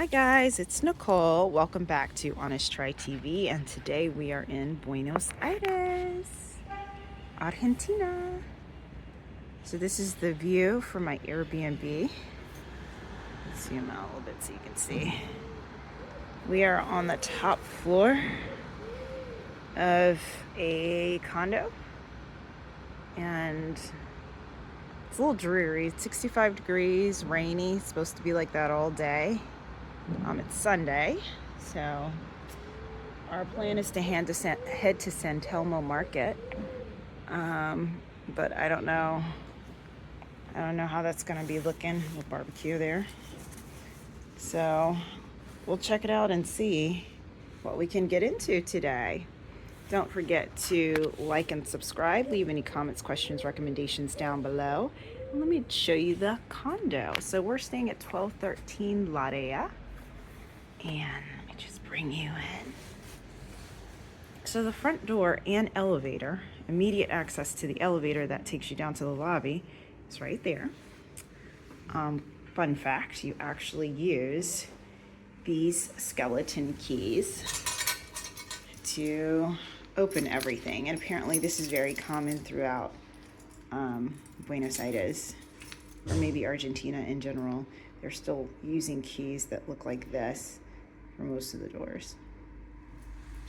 Hi guys, it's Nicole. Welcome back to Honest Try TV, and today we are in Buenos Aires, Argentina. So this is the view from my Airbnb. Let's zoom out a little bit so you can see. We are on the top floor of a condo, and it's a little dreary. It's 65 degrees, rainy. It's supposed to be like that all day. It's Sunday, so our plan is to head to San Telmo Market, but I don't know how that's going to be looking with barbecue there. So we'll check it out and see what we can get into today. Don't forget to like and subscribe. Leave any comments, questions, recommendations down below. And let me show you the condo. So we're staying at 1213 Ladea. And let me just bring you in. So the front door and elevator, immediate access to the elevator that takes you down to the lobby, is right there. Fun fact, you actually use these skeleton keys to open everything. And apparently this is very common throughout Buenos Aires, or maybe Argentina in general. They're still using keys that look like this for most of the doors.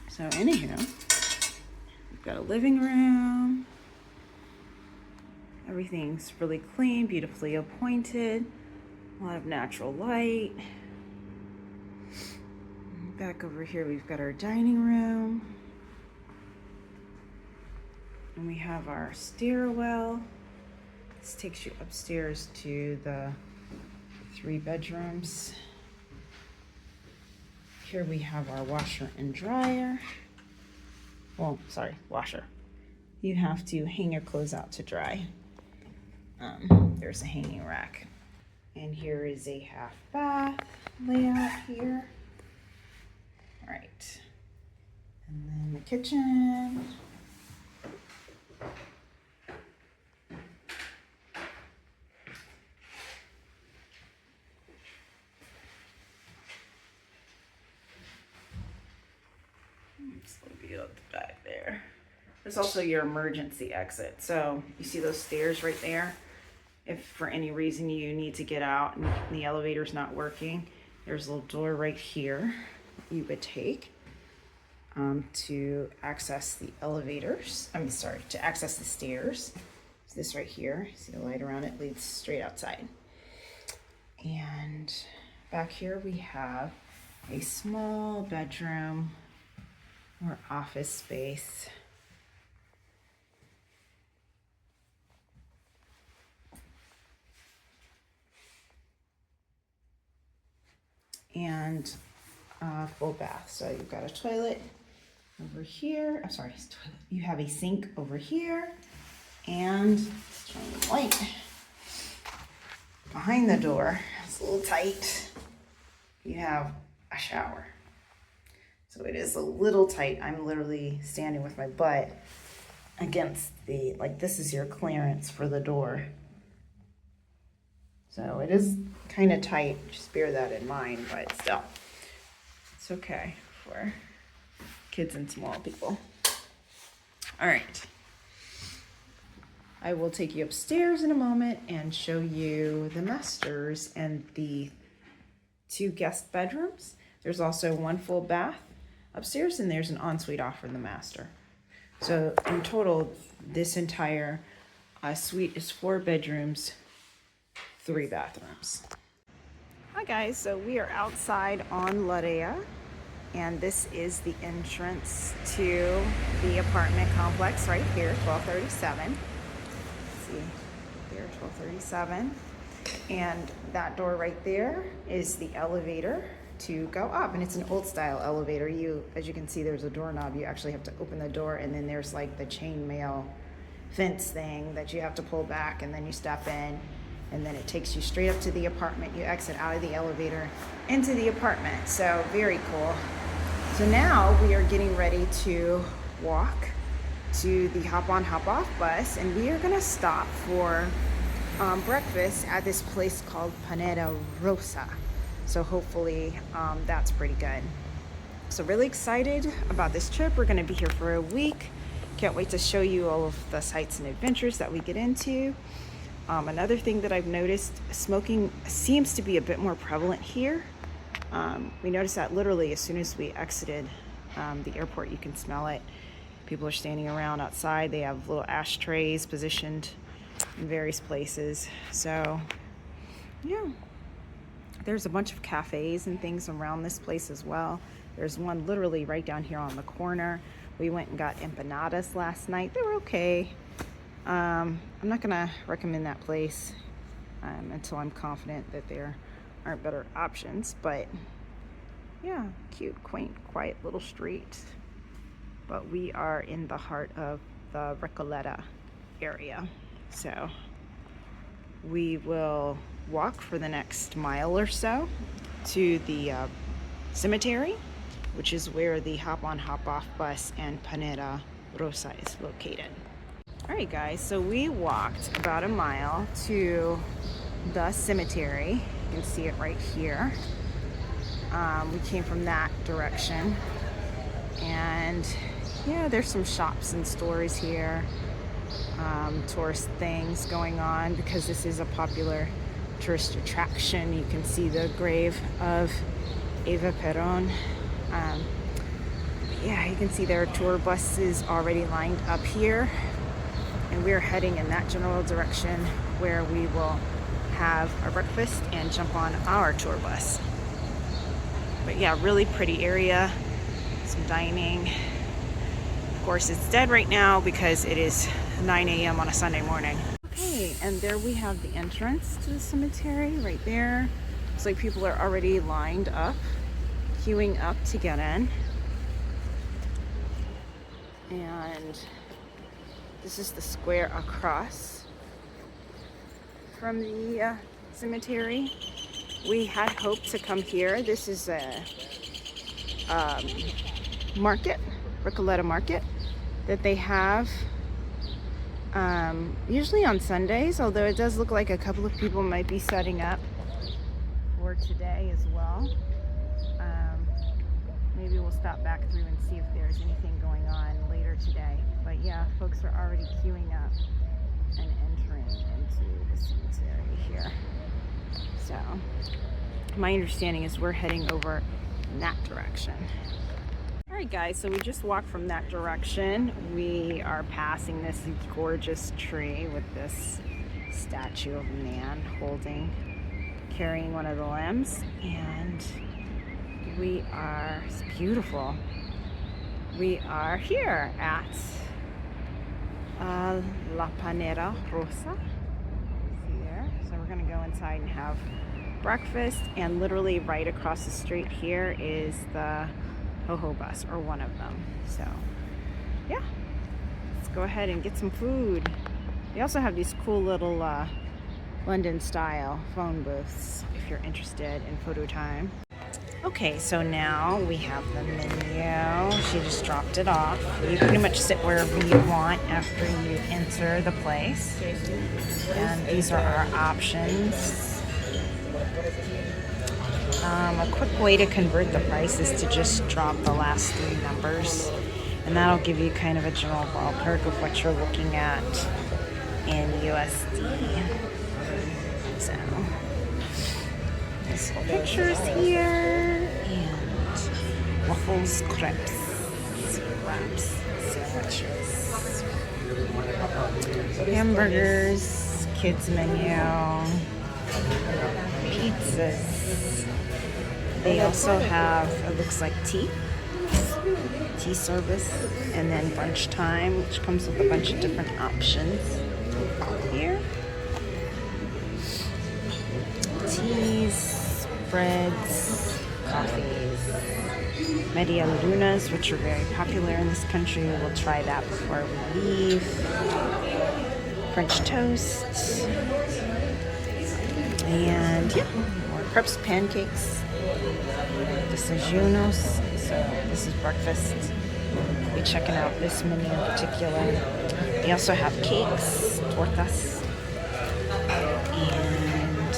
So anyhow, we've got a living room. Everything's really clean, beautifully appointed. A lot of natural light. Back over here, we've got our dining room. And we have our stairwell. This takes you upstairs to the 3 bedrooms. Here we have our washer and dryer. Well, sorry, washer. You have to hang your clothes out to dry. There's a hanging rack. And here is a half bath layout here. All right. And then the kitchen. At the back there. There's also your emergency exit. So you see those stairs right there? If for any reason you need to get out and the elevator's not working, there's a little door right here you would take to access the elevators. To access the stairs. So this right here, see the light around it, leads straight outside. And back here we have a small bedroom or office space. And a full bath. So you've got a toilet over here. You have a sink over here. And turn the light behind the door. It's a little tight. You have a shower. So it is a little tight. I'm literally standing with my butt against this is your clearance for the door. So it is kind of tight. Just bear that in mind, but still, it's okay for kids and small people. All right. I will take you upstairs in a moment and show you the masters and the 2 guest bedrooms. There's also 1 full bath upstairs, and there's an ensuite off for the master. So in total, this entire suite is 4 bedrooms, 3 bathrooms. Hi guys, so we are outside on Ladea, and this is the entrance to the apartment complex right here, 1237. See there, 1237. And that door right there is the elevator to go up, and it's an old style elevator. As you can see, there's a doorknob. You actually have to open the door, and then there's like the chainmail fence thing that you have to pull back, and then you step in, and then it takes you straight up to the apartment. You exit out of the elevator into the apartment. So very cool. So now we are getting ready to walk to the hop on hop off bus, and we are gonna stop for breakfast at this place called Panera Rosa. So hopefully that's pretty good. So really excited about this trip. We're gonna be here for a week. Can't wait to show you all of the sights and adventures that we get into. Another thing that I've noticed, smoking seems to be a bit more prevalent here. We noticed that literally as soon as we exited the airport, you can smell it. People are standing around outside. They have little ashtrays positioned in various places. So yeah, there's a bunch of cafes and things around this place as well. There's one literally right down here on the corner. We went and got empanadas last night. They were okay. I'm not gonna recommend that place until I'm confident that there aren't better options, but yeah, cute, quaint, quiet little street. But we are in the heart of the Recoleta area, so we will walk for the next mile or so to the cemetery, which is where the hop-on hop-off bus and Panera Rosa is located. All right guys, so we walked about a mile to the cemetery. You can see it right here. We came from that direction, and yeah, there's some shops and stores here, tourist things going on because this is a popular tourist attraction. You can see the grave of Eva Perón. Yeah, you can see there are tour buses already lined up here, and we're heading in that general direction where we will have our breakfast and jump on our tour bus. But yeah, really pretty area, some dining. Of course, it's dead right now because it is 9 a.m. on a Sunday morning. Okay, and there we have the entrance to the cemetery right there. Looks like people are already lined up, queuing up to get in. And this is the square across from the cemetery. We had hoped to come here. This is a market, Recoleta market, that they have usually on Sundays, although it does look like a couple of people might be setting up for today as well. Maybe we'll stop back through and see if there's anything going on later today. But yeah, folks are already queuing up and entering into the cemetery here. So my understanding is we're heading over in that direction. All right guys, so we just walked from that direction. We are passing this gorgeous tree with this statue of a man carrying one of the limbs, and it's beautiful. We are here at La Panera Rosa. See there? So we're gonna go inside and have breakfast, and literally right across the street here is the Ho-Ho bus, or one of them. So yeah, let's go ahead and get some food. They also have these cool little London style phone booths if you're interested in photo time. Okay, so now we have the menu. She just dropped it off. You pretty much sit wherever you want after you enter the place. And these are our options. A quick way to convert the price is to just drop the last 3 numbers, and that'll give you kind of a general ballpark of what you're looking at in USD. So there's pictures here, and waffles, crepes, wraps, sandwiches, hamburgers, kids menu, pizzas. They also have, it looks like tea service, and then brunch time, which comes with a bunch of different options here. Teas, breads, coffees, media lunas, which are very popular in this country. We'll try that before we leave. French toast, and yeah, more crepes, pancakes, desayunos. So this is breakfast. We'll be checking out this menu in particular. We also have cakes, tortas, and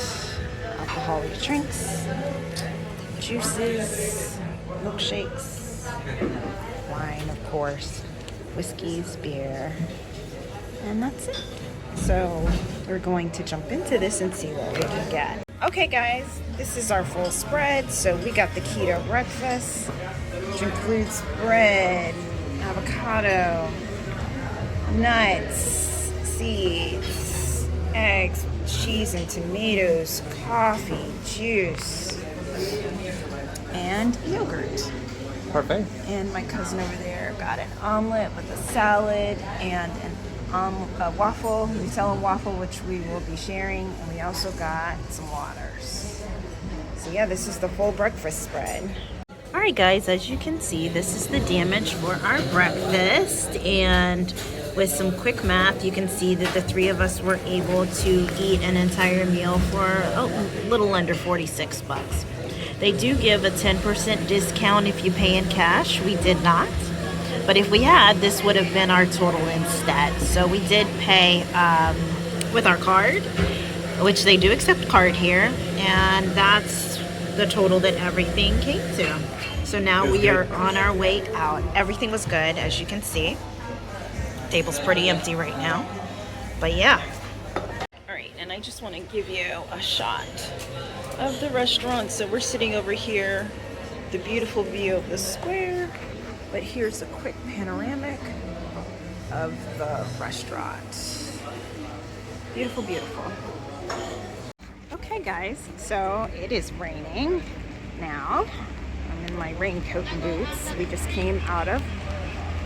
non-alcoholic drinks, juices, milkshakes, wine, of course, whiskeys, beer, and that's it. So we're going to jump into this and see what we can get. Okay guys, this is our full spread. So we got the keto breakfast, which includes bread, avocado, nuts, seeds, eggs, cheese and tomatoes, coffee, juice, and yogurt. Perfect. And my cousin over there got an omelet with a salad and a waffle, Nutella waffle, which we will be sharing. And we also got some waters. So yeah, this is the full breakfast spread. All right, guys, as you can see, this is the damage for our breakfast. And with some quick math, you can see that the three of us were able to eat an entire meal for a little under 46 bucks. They do give a 10% discount if you pay in cash. We did not. But if we had, this would have been our total instead. So we did pay with our card, which they do accept card here. And that's the total that everything came to. So now we are on our way out. Everything was good, as you can see. Table's pretty empty right now. But yeah. All right, and I just want to give you a shot of the restaurant. So we're sitting over here, the beautiful view of the square. But here's a quick panoramic of the restaurant. Beautiful, beautiful. Okay guys, so it is raining now. I'm in my raincoat and boots. We just came out of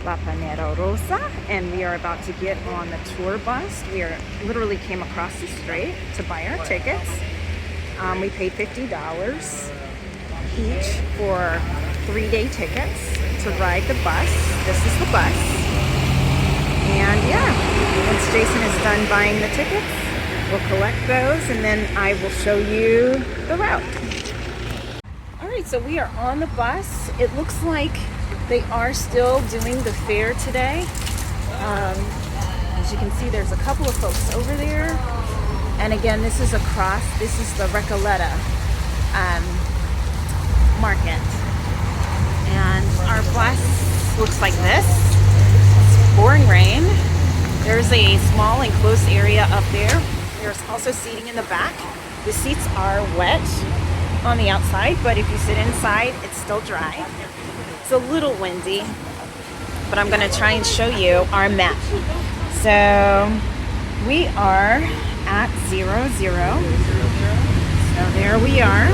La Panera Rosa and we are about to get on the tour bus. We literally came across the street to buy our tickets. We paid $50 each for 3-day tickets to ride the bus. This is the bus. And yeah, once Jason is done buying the tickets, we'll collect those and then I will show you the route. All right, so we are on the bus. It looks like they are still doing the fair today. As you can see, there's a couple of folks over there. And again, this is the Recoleta market. And our bus looks like this. It's pouring rain. There's a small enclosed area up there. There's also seating in the back. The seats are wet on the outside, but if you sit inside, it's still dry. It's a little windy, but I'm gonna try and show you our map. So we are at 00. So there we are.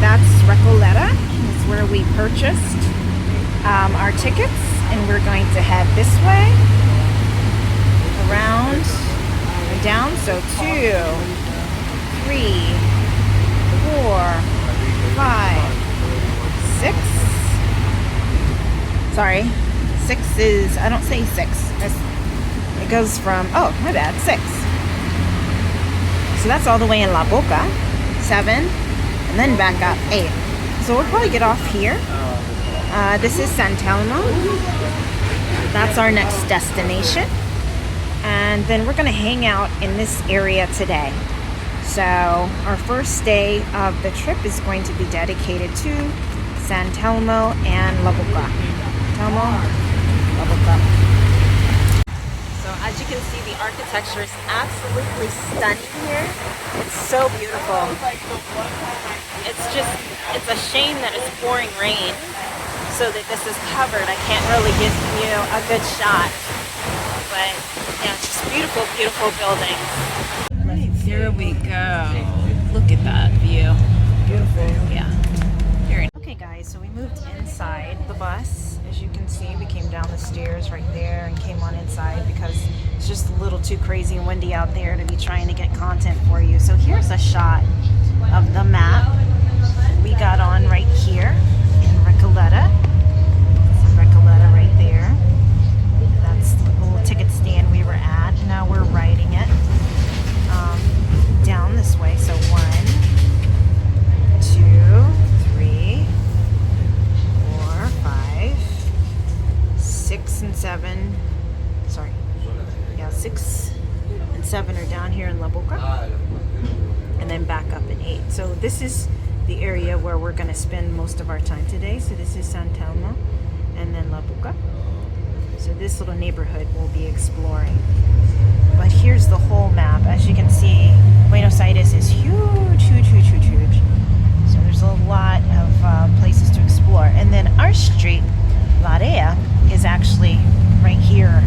That's Recoleta. That's where we purchased our tickets, and we're going to head this way, around and down. So 2, 3, 4, 5, 6. Sorry, 6 is, I don't say 6. It goes from, oh, my bad, 6. So that's all the way in La Boca. 7. And then back up 8. So we'll probably get off here. This is San Telmo. That's our next destination. And then we're going to hang out in this area today. So our first day of the trip is going to be dedicated to San Telmo and La Boca. Telmo, La Boca. So as you can see, the architecture is absolutely stunning here. It's so beautiful. It's a shame that it's pouring rain so that this is covered. I can't really give you a good shot. But yeah, it's just beautiful, beautiful buildings. Here we go. Look at that view. Beautiful. Yeah. Okay guys, so we moved inside the bus. As you can see, we came down the stairs right there and came on inside because it's just a little too crazy and windy out there to be trying to get content for you. So here's a shot of the map. We got on right here in Recoleta. It's Recoleta right there. That's the little ticket stand we were at. Now we're riding it down this way. So 1, 2, 3, 4, 5, 6 and 7. Sorry. Yeah, 6 and 7 are down here in La Boca. And then back this is the area where we're going to spend most of our time today. So this is San Telmo and then La Buca. So this little neighborhood we'll be exploring. But here's the whole map. As you can see, Buenos Aires is huge, huge, huge, huge, huge. So there's a lot of places to explore. And then our street, La Area, is actually right here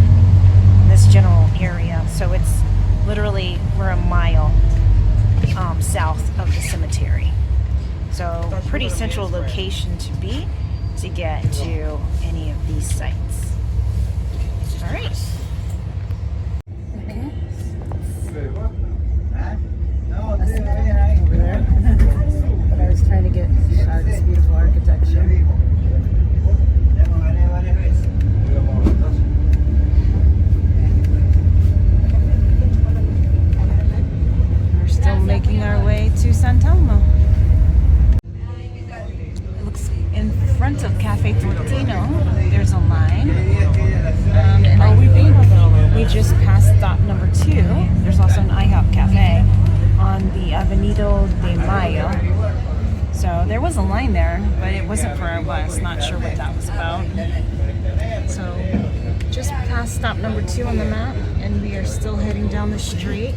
in this general area. So it's literally, we're a mile south of the cemetery. So a pretty central location to be to get to any of these sites. All right. Okay. Over there. But I was trying to get this beautiful architecture. We're still making our way to San Telmo. It looks in front of Cafe Fortino. There's a line. And we just passed stop number 2. There's also an IHOP cafe on the Avenida de Mayo. So there was a line there, but it wasn't for our bus. Not sure what that was about. So just past stop number 2 on the map, and we are still heading down the street.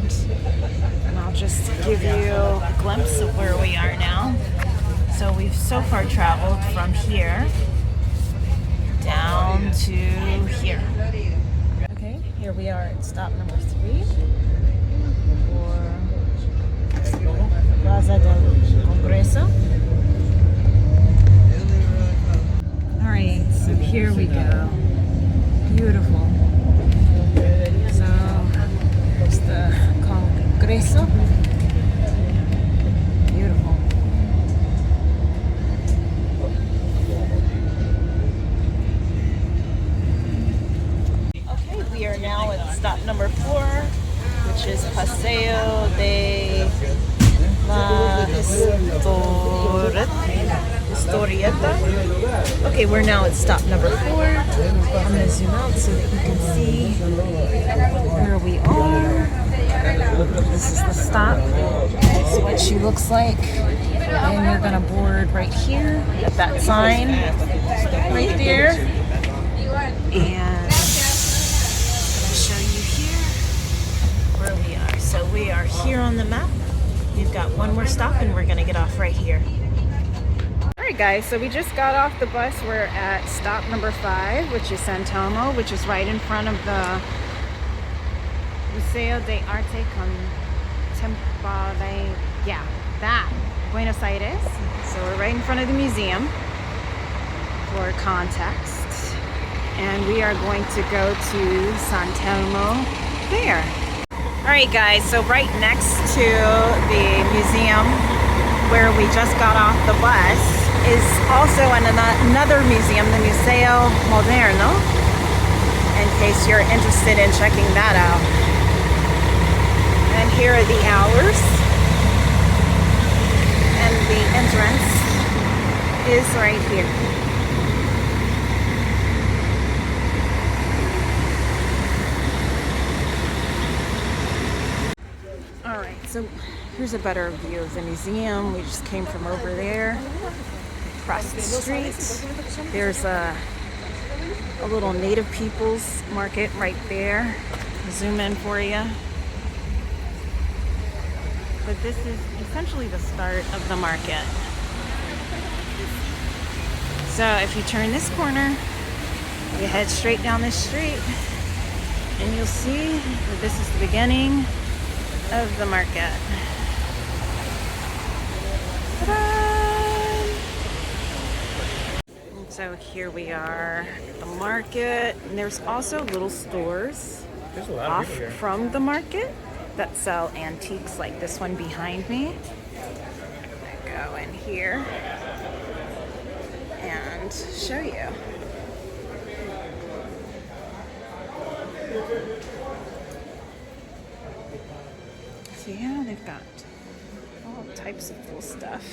And I'll just give you a glimpse of where we are now. So we've so far traveled from here down to here. Okay, here we are at stop number 3 for Plaza del Congreso. All right, so here we go. Beautiful. So there's the Congreso. Beautiful. Okay, we are now at stop number 4, which is Paseo de La Historieta. Okay, we're now at stop number 4. I'm going to zoom out so that you can see where we are. This is the stop. This is what she looks like. And you're going to board right here at that sign right there. And I'm going to show you here where we are. So we are here on the map. We've got one more stop and we're going to get off right here. Alright guys, so we just got off the bus. We're at stop number 5, which is San Telmo, which is right in front of the Museo de Arte Contemporánea. Yeah, that. Buenos Aires. So we're right in front of the museum for context. And we are going to go to San Telmo there. Alright guys, so right next to the museum where we just got off the bus is also another museum, the Museo Moderno, in case you're interested in checking that out. And here are the hours. And the entrance is right here. Alright, so here's a better view of the museum. We just came from over there. Across the street, there's a little native people's market right there. I'll zoom in for you. But this is essentially the start of the market. So if you turn this corner, you head straight down this street, and you'll see that this is the beginning of the market. Ta-da! So here we are at the market, and there's also little stores off from the market that sell antiques, like this one behind me. I'm gonna go in here and show you. So yeah, they've got all types of cool stuff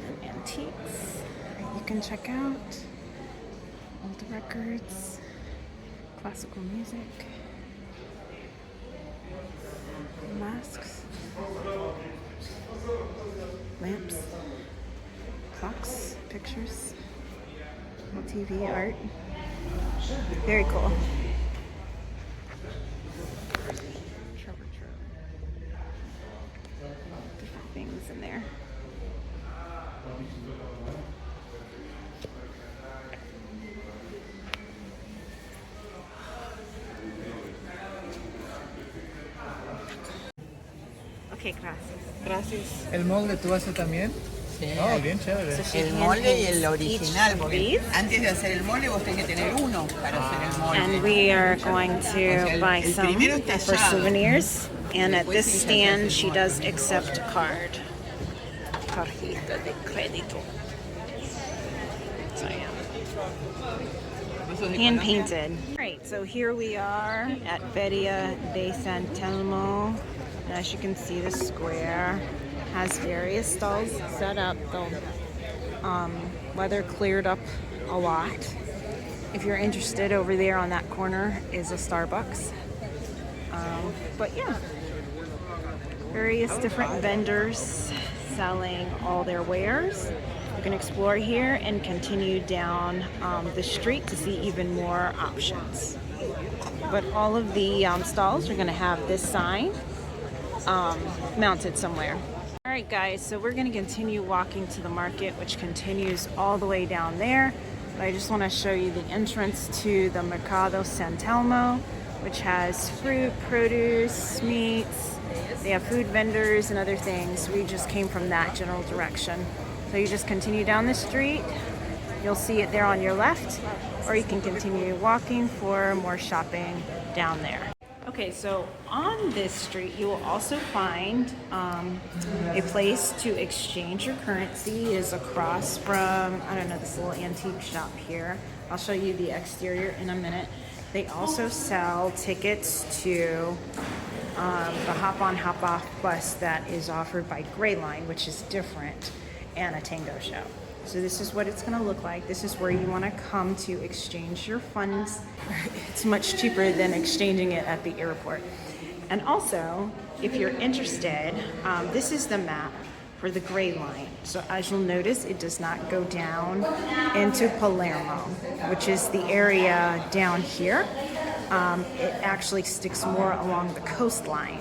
and antiques you can check out. Old records, classical music, masks. lamps, clocks, pictures, TV art. Very cool. Different things in there. Okay, gracias. Gracias. ¿El molde tú haces también? Sí. Oh, bien chévere. El molde y el original, porque antes de hacer el molde vos tenés que tener uno para hacer el molde. And we are going to buy some for souvenirs. And at this stand, she does accept card. Tarjeta de crédito. So yeah. Hand painted. All right, so here we are at Feria de San Telmo. And as you can see, the square has various stalls set up. The weather cleared up a lot. If you're interested, over there on that corner is a Starbucks. But yeah, various different vendors selling all their wares. You can explore here and continue down the street to see even more options. But all of the stalls are going to have this sign mounted somewhere. All right, guys, so we're going to continue walking to the market, which continues all the way down there. But I just want to show you the entrance to the Mercado San Telmo, which has fruit, produce, meats. They have food vendors and other things. We just came from that general direction. So you just continue down the street. You'll see it there on your left, or you can continue walking for more shopping down there. Okay, so on this street, you will also find a place to exchange your currency. It is across from, I don't know, this little antique shop here. I'll show you the exterior in a minute. They also sell tickets to the hop-on, hop-off bus that is offered by Gray Line, which is different, and a tango show. So this is what it's going to look like. This is where you want to come to exchange your funds. It's much cheaper than exchanging it at the airport. And also, if you're interested, this is the map for the Gray Line. So as you'll notice, it does not go down into Palermo, which is the area down here. It actually sticks more along the coastline.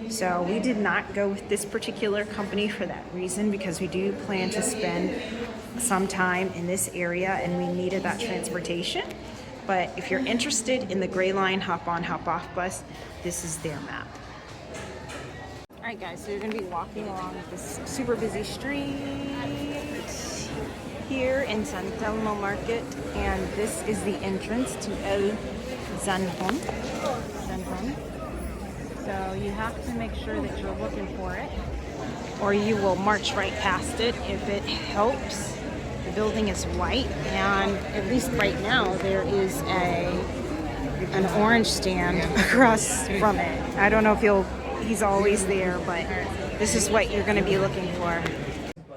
So we did not go with this particular company for that reason, because we do plan to spend some time in this area and we needed that transportation. But if you're interested in the Gray Line hop-on, hop-off bus, this is their map. All right, guys, so you're going to be walking along this super busy street here in San Telmo Market, and this is the entrance to El Zanjón. So you have to make sure that you're looking for it, or you will march right past it if it helps. The building is white, and at least right now there is an orange stand across from it. I don't know if he's always there, but this is what you're going to be looking for.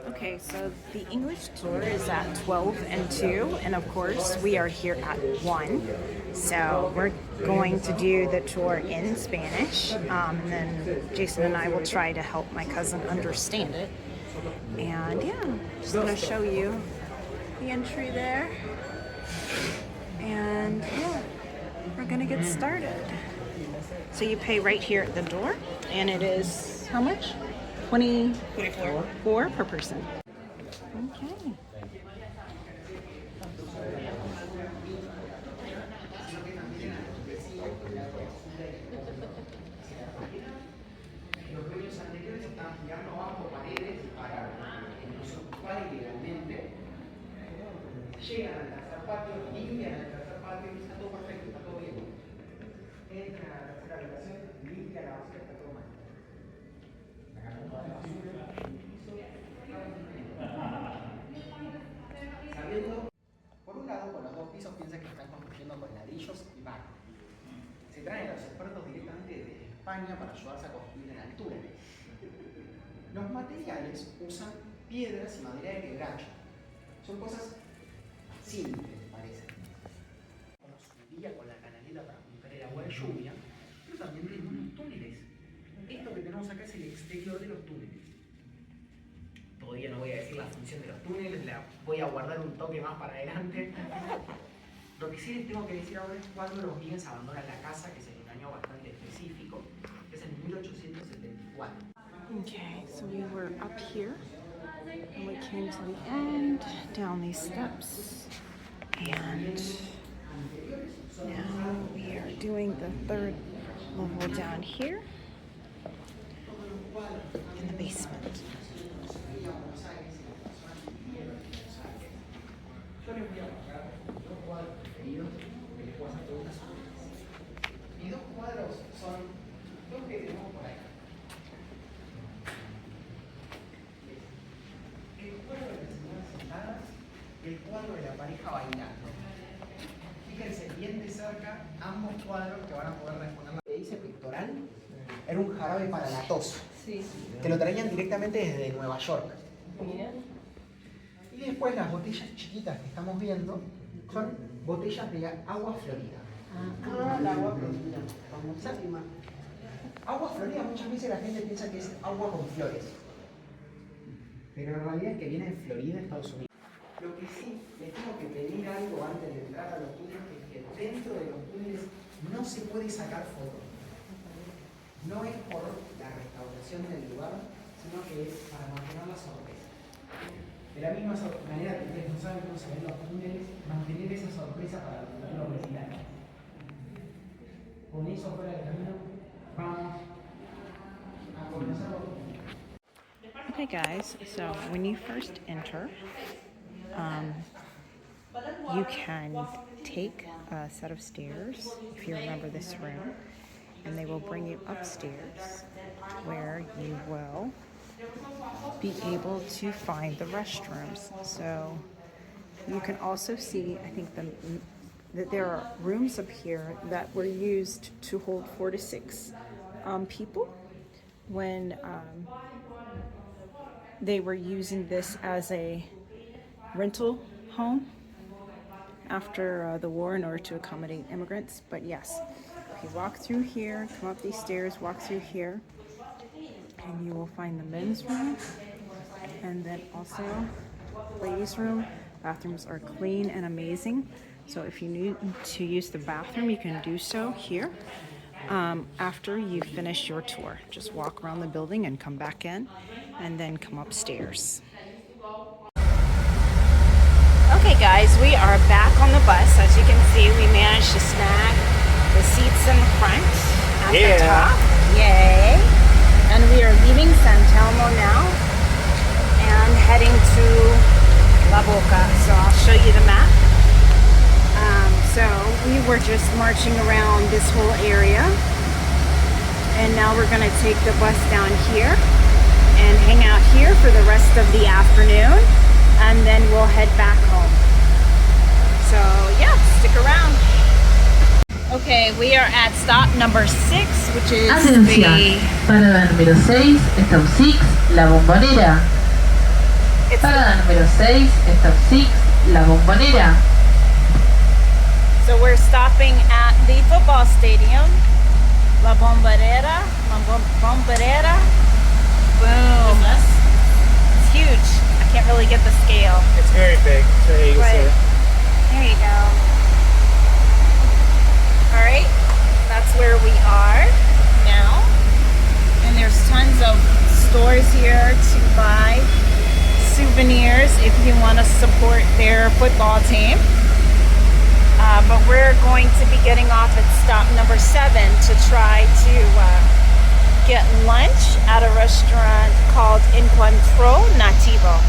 Okay, so the English tour is at 12 and 2, and of course we are here at 1. So we're going to do the tour in Spanish, and then Jason and I will try to help my cousin understand it. And yeah, just going to show you the entry there. And yeah, we're going to get started. So you pay right here at the door, and it is how much? 24 per person. Okay. Los dueños anteriores estaban girando bajo paredes para que no se ocupara ilegalmente. Llegan al tercer patio, limpian el tercer patio y está todo perfecto, está todo bien. Entran a la tercera habitación, limpian la basura, está todo mal. Sabiendo, por un lado, con los dos pisos piensan que están construyendo con ladrillos y barro. Se traen a los expertos directamente de España para ayudarse a construir en altura. Los materiales usan piedras y madera de quebracho. Son cosas simples, parece. Como subía con la canaleta para juntar el agua de lluvia, pero también tenemos los túneles. Esto que tenemos acá es el exterior de los túneles. Todo todavía no voy a decir la función de los túneles, la voy a guardar un toque más para adelante. Lo que sí les tengo que decir ahora es cuando los Higgins abandonan la casa, que es en un año bastante específico, que es en 1874. Okay, so we were up here and we came to the end, down these steps, and now we are doing the third level down here in the basement. Mis dos cuadros son dos que tenemos por acá. El cuadro de las señoras sentadas y el cuadro de la pareja bailando. Fíjense bien de cerca ambos cuadros que van a poder responder. Lo que dice pectoral era un jarabe para la tos, que lo traían directamente desde Nueva York. Y después las botellas chiquitas que estamos viendo son botellas de agua florida. La agua florida. Agua florida muchas veces la gente piensa que es agua con flores, pero en realidad es que viene de Florida, Estados Unidos. Lo que sí, les tengo que pedir algo antes de entrar a los túneles, es que dentro de los túneles no se puede sacar fotos. No es por la restauración del lugar, sino que es para mantener la sorpresa. De la misma manera que ustedes no saben cómo se ven los túneles, mantener esa sorpresa para los visitantes. Con eso fuera del camino, vamos a comenzar los túneles. Okay guys, so when you first enter, you can take a set of stairs, if you remember this room, and they will bring you upstairs where you will be able to find the restrooms. So you can also see, I think, that there are rooms up here that were used to hold 4 to 6 people when they were using this as a rental home after the war in order to accommodate immigrants. But yes, if you walk through here, come up these stairs, walk through here, and you will find the men's room, and then also ladies' room. Bathrooms are clean and amazing. So if you need to use the bathroom, you can do so here after you finish your tour. Just walk around the building and come back in, and then come upstairs. Okay guys, we are back on the bus. As you can see, we managed to snag the seats in the front at the top. Yay! And we are leaving San Telmo now and heading to La Boca. So I'll show you the map. So we were just marching around this whole area, and now we're going to take the bus down here and hang out here for the rest of the afternoon, and then we'll head back home. So yeah, stick around. Okay, we are at stop number 6, which is Atención, parada número 6, stop 6, La Bombonera. Parada número 6, stop 6, La Bombonera. So we're stopping at the football stadium, La Bombonera, Bombonera. Boom. It's huge. I can't really get the scale. It's very big, so you can see it. There you go. All right, that's where we are now. And there's tons of stores here to buy souvenirs if you want to support their football team. But we're going to be getting off at stop number 7 to try to get lunch at a restaurant called Encuentro, Nativo.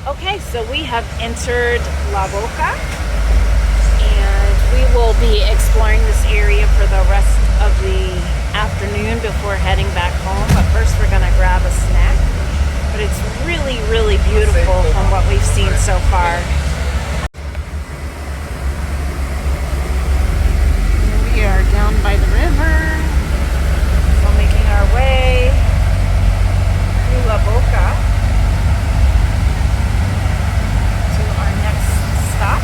Okay, so we have entered La Boca, and we will be exploring this area for the rest of the afternoon before heading back home. But first we're gonna grab a snack. But it's really, really beautiful from what we've seen so far. We are down by the river, so making our way to La Boca to our next stop,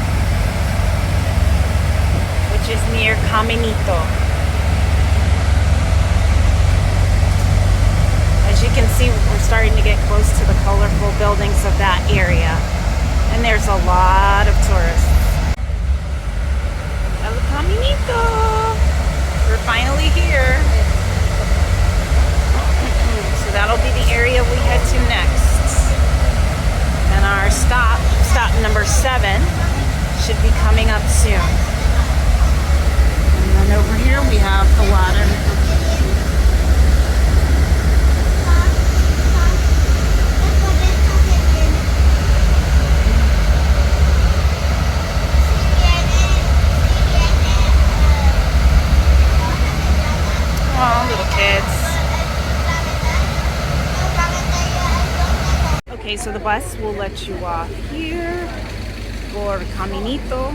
which is near Caminito. As you can see, we're starting to get close to the colorful building. there's a lot of tourists. El Caminito! We're finally here. So that'll be the area we head to next. And our stop number 7, should be coming up soon. And then over here we have the water. Oh, little kids. Okay, so the bus will let you off here for Caminito,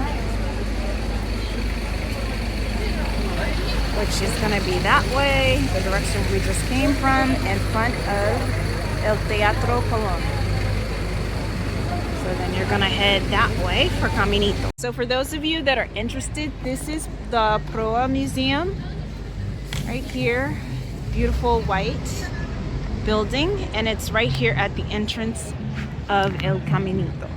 which is going to be that way, the direction we just came from, in front of El Teatro Colón. So then you're going to head that way for Caminito. So for those of you that are interested, this is the Proa Museum right here. Beautiful white building, and it's right here at the entrance of El Caminito.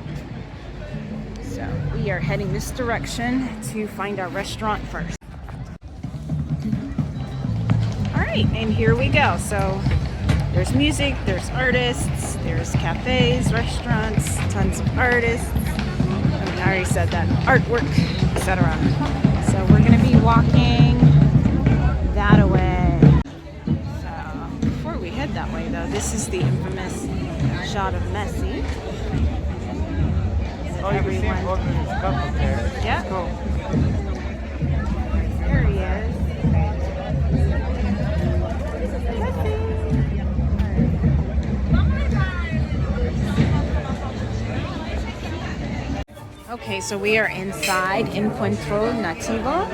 So we are heading this direction to find our restaurant first. All right, and here we go. So there's music, there's artists, there's cafes, restaurants, tons of artists. I already said that. Artwork, etc. So we're gonna be walking that way. So before we head that way though, this is the infamous shot of Messi. Oh, you can see him holding his cup up there. Yeah. Cool. There he is. Okay, so we are inside Encuentro Nativo,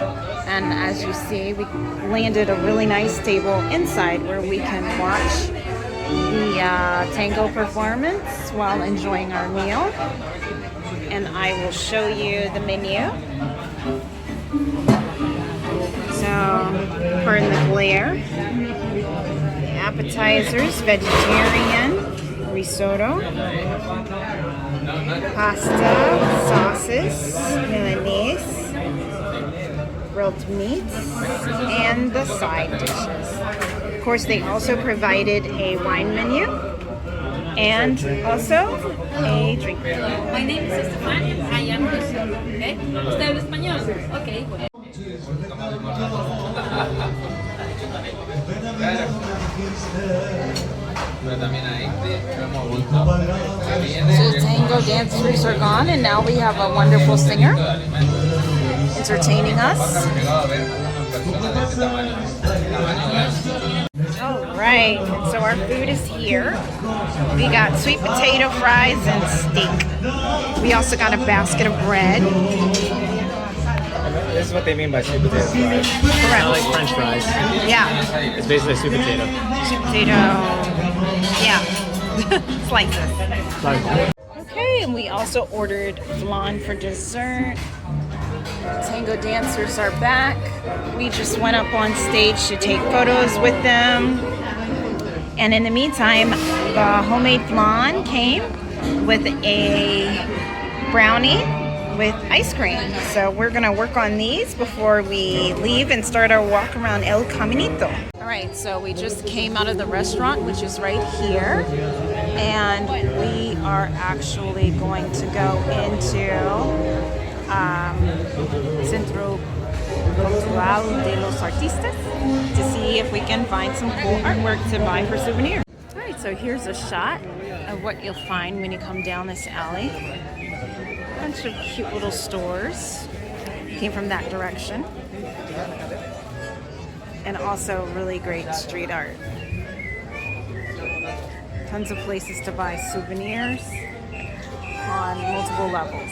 and as you see, we landed a really nice table inside where we can watch the tango performance while enjoying our meal. And I will show you the menu. So, pardon the glare. The appetizers, vegetarian, risotto, pasta, sauces, Milanese, grilled meats, and the side dishes. Of course, they also provided a wine menu and also a drink menu. My name is Estefania. I am Russian. Okay? ¿Usted habla español? Okay. Bueno. So the tango dancers are gone, and now we have a wonderful singer entertaining us. All right, so our food is here. We got sweet potato fries and steak. We also got a basket of bread. This is what they mean by sweet potato fries. Correct. Not like French fries. Yeah. It's basically sweet potato. Sweet potato. Yeah. Slices. Okay, and we also ordered flan for dessert. Tango dancers are back. We just went up on stage to take photos with them. And in the meantime, the homemade flan came with a brownie with ice cream. So we're gonna work on these before we leave and start our walk around El Caminito. All right, so we just came out of the restaurant, which is right here. And we are actually going to go into Centro Cultural de los Artistas to see if we can find some cool artwork to buy for souvenirs. All right, so here's a shot of what you'll find when you come down this alley. A bunch of cute little stores came from that direction. And also really great street art. Tons of places to buy souvenirs on multiple levels.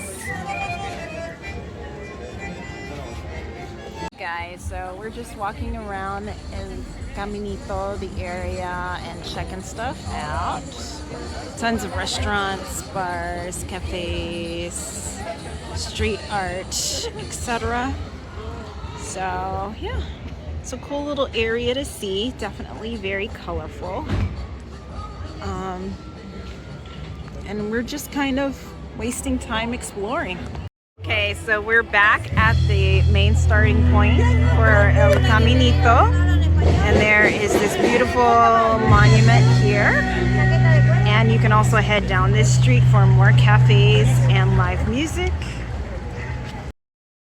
Guys, so we're just walking around in Caminito, the area, and checking stuff out. Tons of restaurants, bars, cafes, street art, etc. So yeah, it's a cool little area to see. Definitely very colorful. And we're just kind of wasting time exploring. Okay, so we're back at the main starting point for El Caminito, and there is this beautiful monument here, and you can also head down this street for more cafes and live music.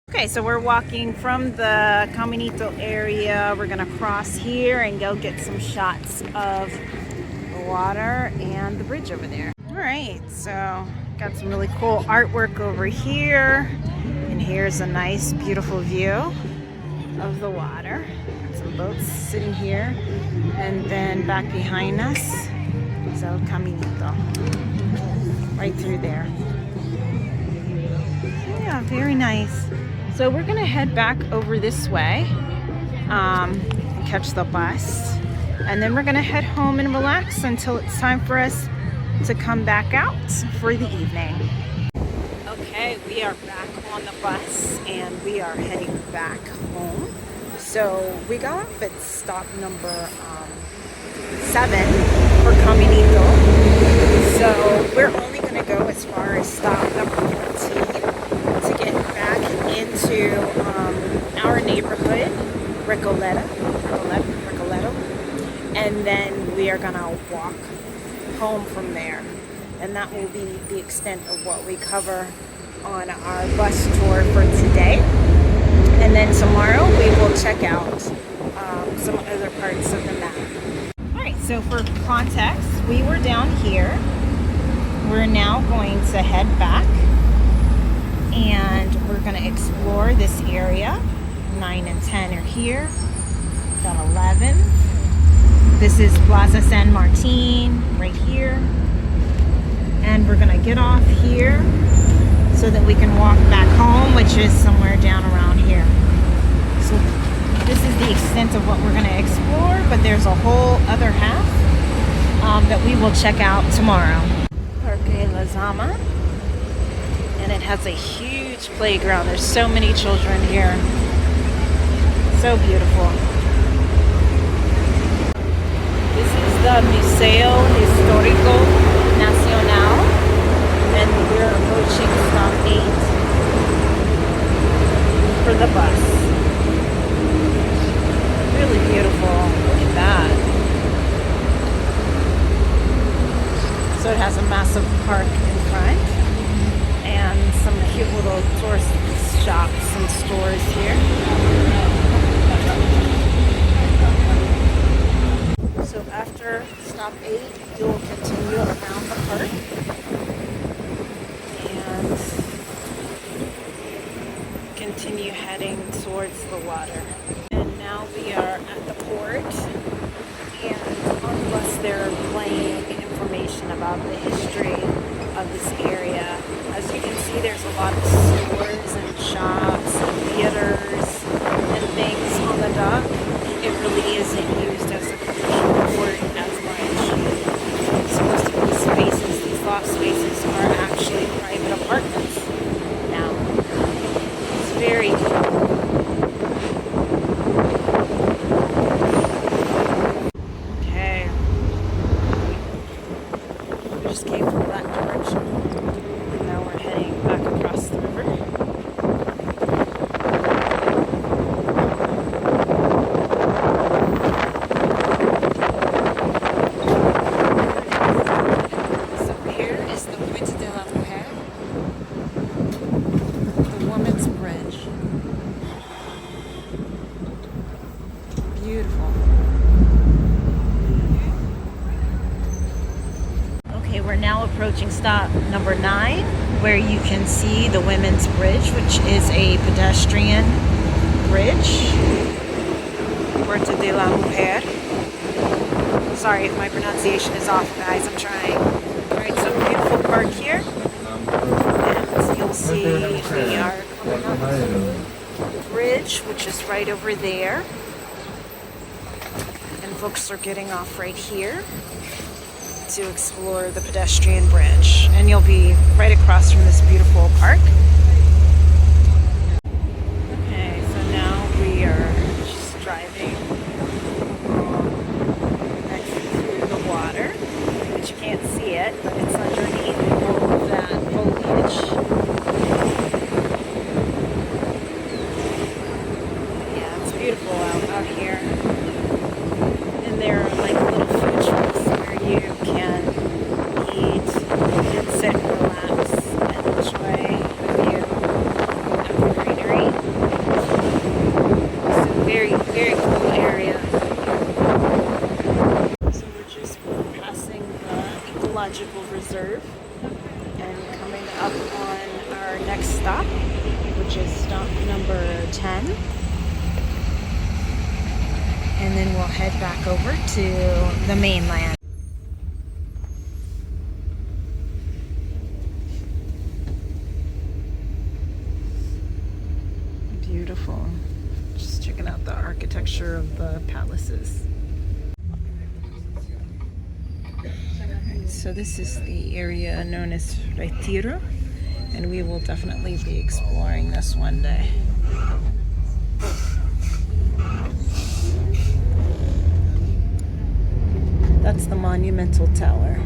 Okay, so we're walking from the Caminito area. We're gonna cross here and go get some shots of the water and the bridge over there. All right, so got some really cool artwork over here, and here's a nice beautiful view of the water. Some boats sitting here, and then back behind us is El Caminito, right through there. Yeah, very nice. So we're gonna head back over this way and catch the bus, and then we're gonna head home and relax until it's time for us to come back out for the evening. Okay, we are back on the bus and we are heading back home. So we got off at stop number 7 for Caminito. So we're only going to go as far as stop number 14 to get back into our neighborhood, Recoleta, and then we are going to walk home from there, and that will be the extent of what we cover on our bus tour for today. And then tomorrow we will check out some other parts of the map. All right, so for context, we were down here. We're now going to head back, and we're going to explore this area. 9 and 10 are here. Got 11. This is Plaza San Martin right here. And we're gonna get off here so that we can walk back home, which is somewhere down around here. So this is the extent of what we're gonna explore, but there's a whole other half that we will check out tomorrow. Parque La Zama. And it has a huge playground. There's so many children here. So beautiful. This is the Museo Histórico Nacional, and we're approaching stop 8 for the bus. Really beautiful. Look at that. So it has a massive park in front and some cute little tourist shops and stores here. So after stop 8, you'll continue around the park and continue heading towards the water. And now we are at the port, and on the bus they're playing information about the history of this area. As you can see, there's a lot of stores and shops and theaters and things on the dock. It really isn't used as a commercial port as much. It's supposed to be spaces. These loft spaces are actually private apartments now. It's very cool. Okay. We just came from that direction, and now we're heading back across the river. Approaching stop number 9, where you can see the Women's Bridge, which is a pedestrian bridge. Puerta de la Mujer. Sorry if my pronunciation is off, guys. I'm trying. Alright, so beautiful park here. And you'll see we are coming up to the bridge, which is right over there. And folks are getting off right here to explore the pedestrian bridge, and you'll be right across from this beautiful park. Okay, so now we are just driving next to the water, but you can't see it, but it's underneath all of that foliage. up on our next stop, which is stop number 10. And then we'll head back over to the mainland. Beautiful. Just checking out the architecture of the palaces. So this is the area known as Retiro, and we will definitely be exploring this one day. That's the Monumental Tower.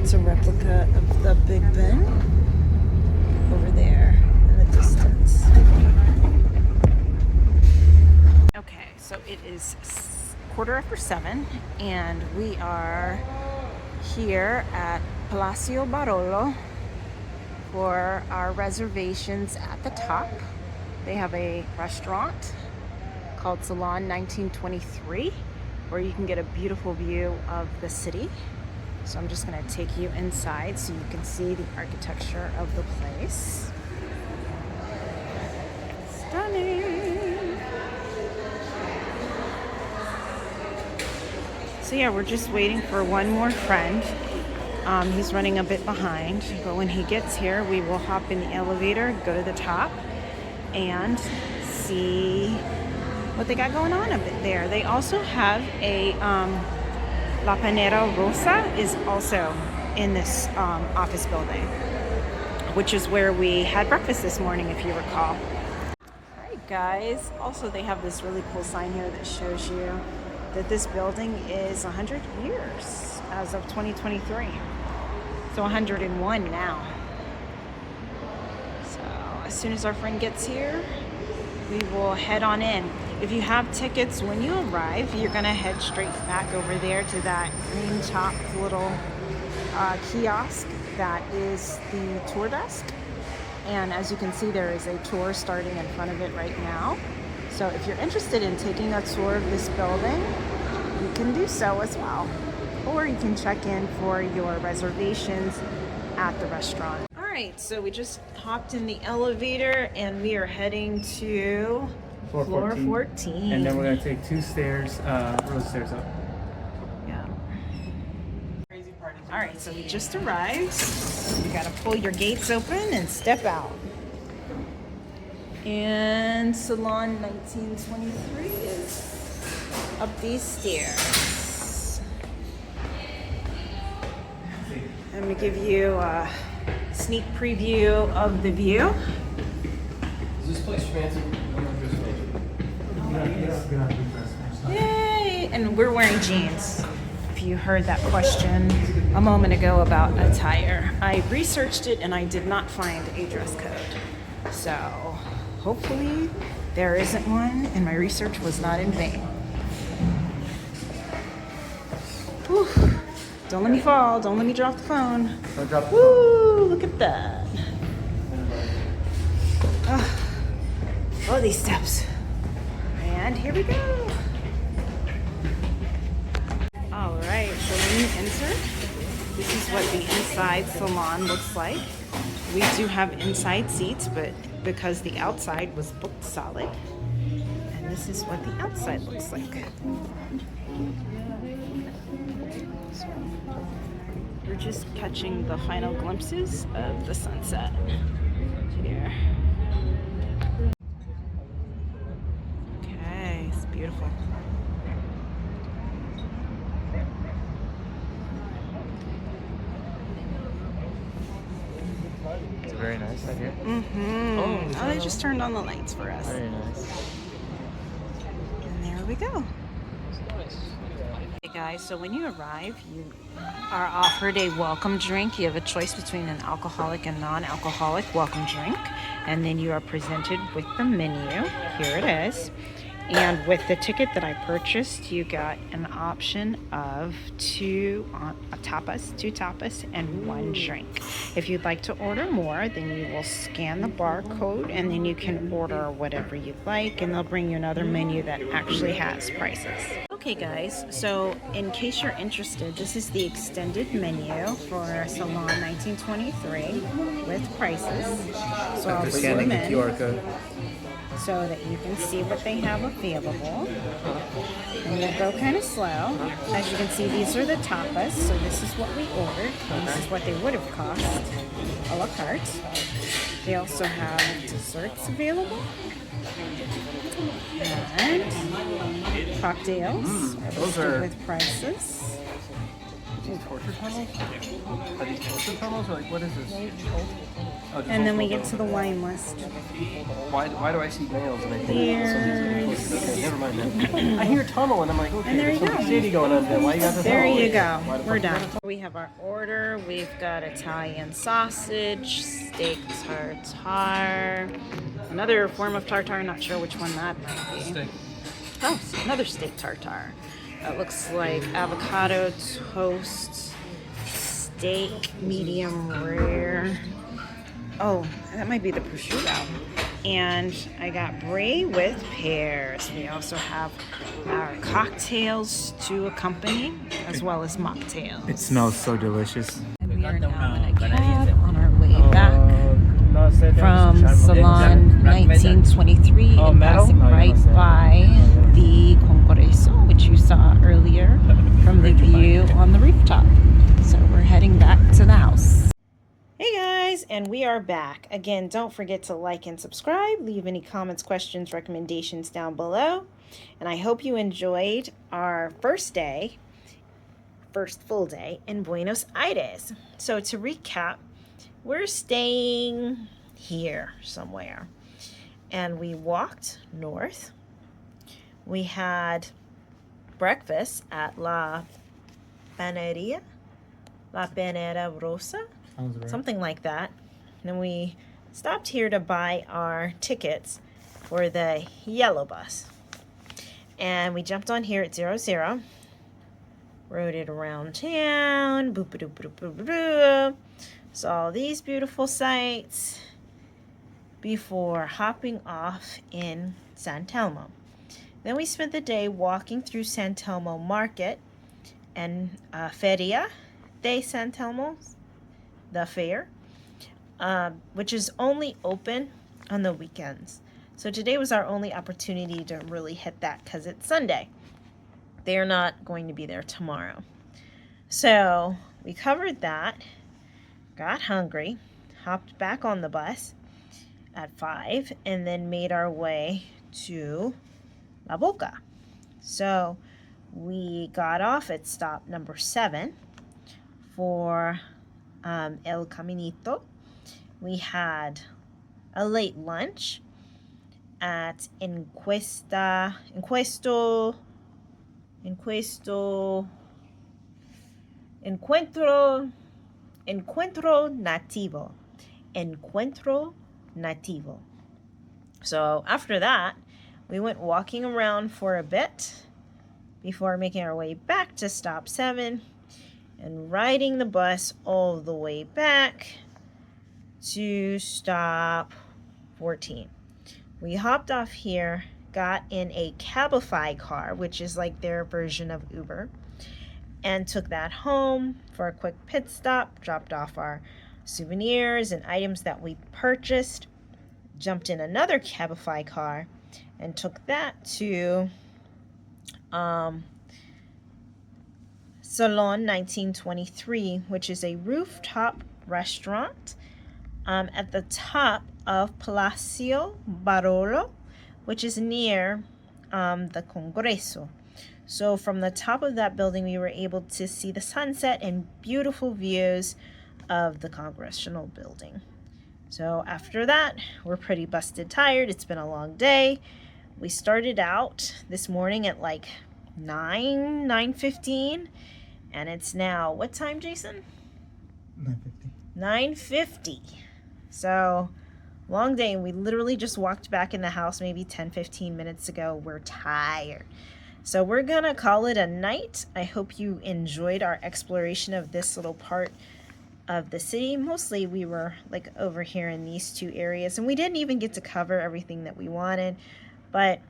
It's a replica of the Big Ben over there in the distance. Okay, so it is 7:15, and we are here at Palacio Barolo for our reservations at the top. They have a restaurant called Salon 1923 where you can get a beautiful view of the city. So I'm just going to take you inside so you can see the architecture of the place. Stunning! So yeah, we're just waiting for one more friend. He's running a bit behind, but when he gets here, we will hop in the elevator, go to the top, and see what they got going on a bit there. They also have a La Panera Rosa is also in this office building, which is where we had breakfast this morning, if you recall. All right, guys. Also, they have this really cool sign here that shows you that this building is 100 years as of 2023. So 101 now. So as soon as our friend gets here, we will head on in. If you have tickets when you arrive, you're gonna head straight back over there to that green top little kiosk that is the tour desk. And as you can see, there is a tour starting in front of it right now. So if you're interested in taking a tour of this building, you can do so as well. Or you can check in for your reservations at the restaurant. All right, so we just hopped in the elevator and we are heading to floor 14. And then we're going to take 2 stairs, rows of stairs up. Yeah. All right, so we just arrived. You got to pull your gates open and step out. And Salon 1923 is up these stairs. I'm going to give you a sneak preview of the view. Is this place fancy? Yay! And we're wearing jeans. If you heard that question a moment ago about attire, I researched it and I did not find a dress code. So hopefully there isn't one and my research was not in vain. Whew. Don't let me fall. Don't let me drop the phone. Don't drop the Woo! Look at that. Oh, these steps. And here we go. All right, so when you enter, this is what the inside salon looks like. We do have inside seats, but because the outside was booked solid. And this is what the outside looks like. So we're just catching the final glimpses of the sunset here. Okay, it's beautiful. It's very nice out here. Mm-hmm. Oh, they just turned on the lights for us. Very nice. And there we go. Hey guys, so when you arrive, you are offered a welcome drink. You have a choice between an alcoholic and non-alcoholic welcome drink. And then you are presented with the menu. Here it is. And with the ticket that I purchased, you got an option of two tapas and 1 drink. If you'd like to order more, then you will scan the barcode and then you can order whatever you'd like, and they'll bring you another menu that actually has prices. Okay. Okay guys, so in case you're interested, this is the extended menu for Salon 1923 with prices. So I'll After zoom scanning the in QR code. so that you can see what they have available. And we'll go kind of slow. As you can see, these are the tapas, so this is what we ordered. This is what they would have cost a la carte. They also have desserts available. And cocktails listed with prices. Torture tunnels? Are these torture tunnels? Or like, what is this? Oh, And then we get to the wine list. Why do I see nails and I think Here's... okay, never mind that. I hear tunnel and I'm like, okay, And there you there's some go. city going on there. Why you got this There tunnel? you go. Why the We're fuck- done. We have our order. We've got Italian sausage, steak tartare, another form of tartare. Not sure which one that might be. Steak. Oh, another steak tartare. It looks like avocado toast, steak medium rare. Oh, that might be the prosciutto. And I got brie with pears. We also have our cocktails to accompany, as well as mocktails. It smells so delicious. And we are now in a cab on our way back from From Salon 1923 Oh, and metal? passing No, you right must say. by the Congreso, which you saw earlier from the view on the rooftop. So we're heading back to the house. Hey guys, and we are back. Again, don't forget to like and subscribe. Leave any comments, questions, recommendations down below. And I hope you enjoyed our first full day in Buenos Aires. So to recap, we're staying here somewhere. And we walked north. We had breakfast at La Panera Rosa, something like that. And then we stopped here to buy our tickets for the yellow bus. And we jumped on here at 00, rode it around town, saw all these beautiful sights before hopping off in San Telmo. Then we spent the day walking through San Telmo Market and Feria de San Telmo, the fair, which is only open on the weekends. So today was our only opportunity to really hit that because it's Sunday. They're not going to be there tomorrow. So we covered that, got hungry, hopped back on the bus at 5, and then made our way to La Boca. So we got off at stop number 7 for El Caminito. We had a late lunch at Encuentro Nativo. Encuentro Nativo. So after that, we went walking around for a bit before making our way back to stop 7 and riding the bus all the way back to stop 14. We hopped off here, got in a Cabify car, which is like their version of Uber, and took that home for a quick pit stop, dropped off our souvenirs and items that we purchased, jumped in another Cabify car, and took that to Salon 1923, which is a rooftop restaurant at the top of Palacio Barolo, which is near the Congreso. So from the top of that building, we were able to see the sunset and beautiful views of the Congressional building. So after that, we're pretty busted tired. It's been a long day. We started out this morning at like 9:15, and it's now, what time, Jason? 9:50. So long day, and we literally just walked back in the house maybe 10-15 minutes ago. We're tired. So we're gonna call it a night. I hope you enjoyed our exploration of this little part of the city. Mostly we were like over here in these two areas, and we didn't even get to cover everything that we wanted, but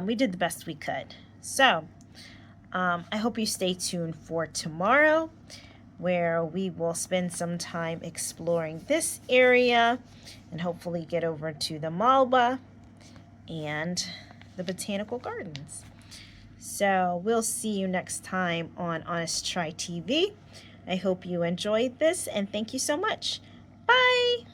we did the best we could. So, I hope you stay tuned for tomorrow, where we will spend some time exploring this area and hopefully get over to the Malba and the Botanical Gardens. So we'll see you next time on Honest Try TV. I hope you enjoyed this, and thank you so much. Bye!